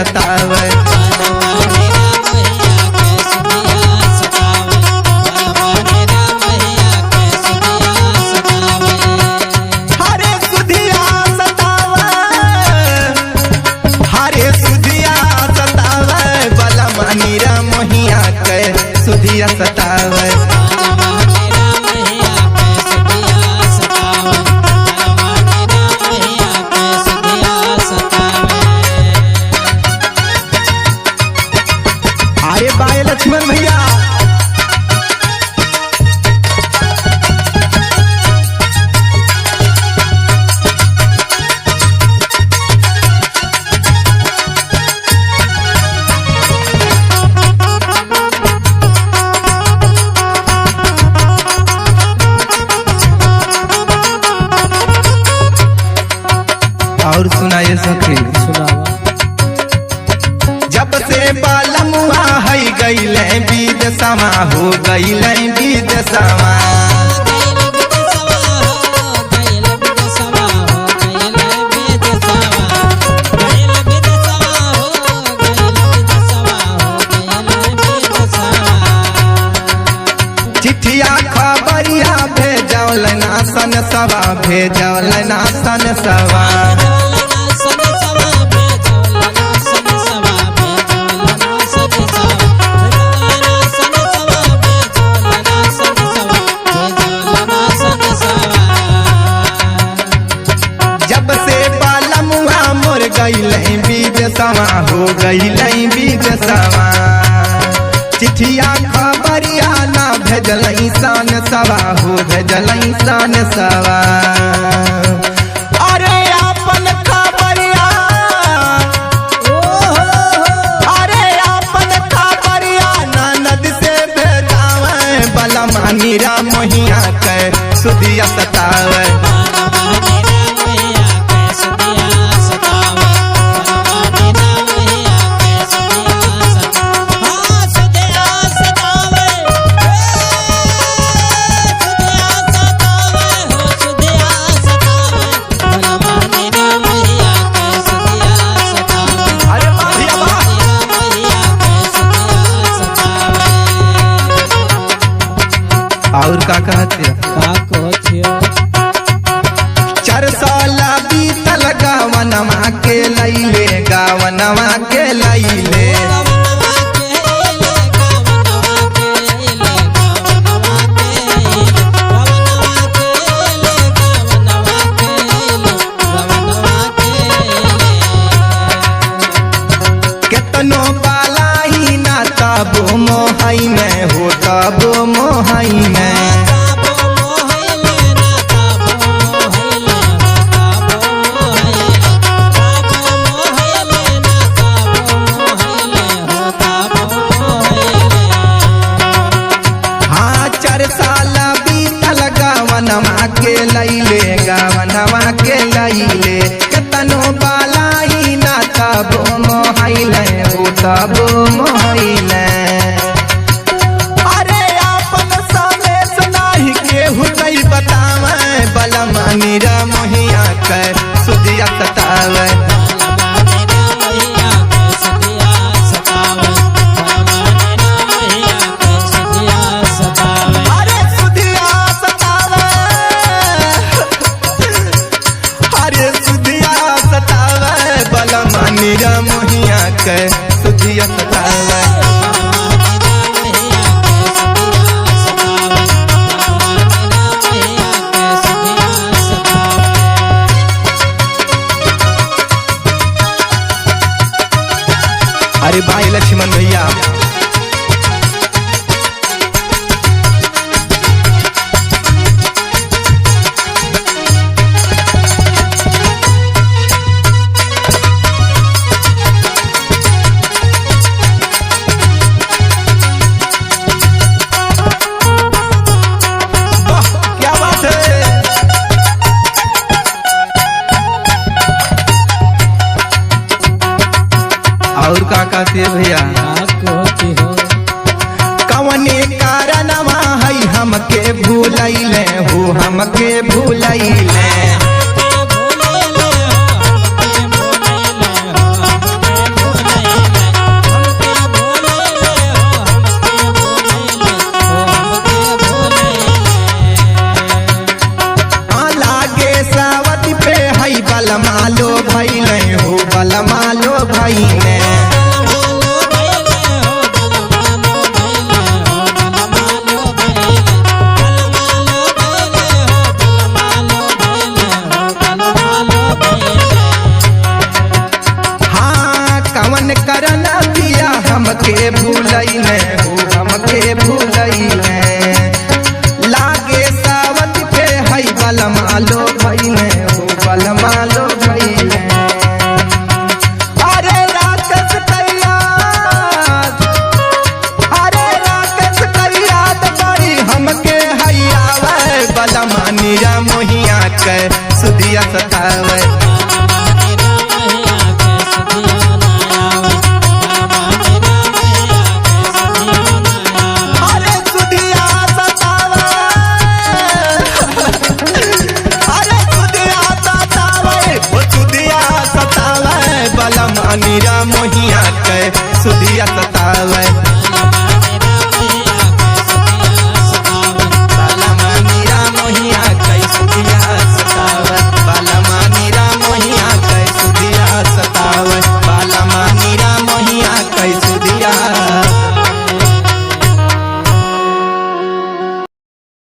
सतावे। सुधिया सतावे। अरे बाय लक्ष्मण भैया और सुनाइए सखी। जब से बालमुआ है गईले विदेशमा हो गईले विदेशमा। चिट्ठिया खबरिया भेजौल ना सन सवा भेजौल ना सन सवा। विदेशमा हो गईले विदेशमा। चिट्ठिया खबरिया ना भेजलई सन सवा हो भेजलई सन सवा। अरे अपन खबरिया अरे अपन खबरिया ननद से भेजावे। बलमा नीरा मोहिया के सुधिया सतावे। और का कहते 4 साल बीतल गावनमा के लैले गावनमा के लैले। केतनो बालाई ना तबो मोहई में हो तबो मोहई में। हाँ 4 साल बीतल गावनमा के लैले गावनमा के लैले। केतनो बालाई ना तबो मोहैले हो तबो मोहैले। अरे अपन समेत नाही केहू नहीं बतावे। बलमा नीरा मोहिया के सुधिया सतावे। नीरा मोहिया के सुधिया सतावे। अरे भाई लक्ष्मण भैया और का कहते भैया कवने कारणवा है हमके भूलैले हो हमके भूलैले।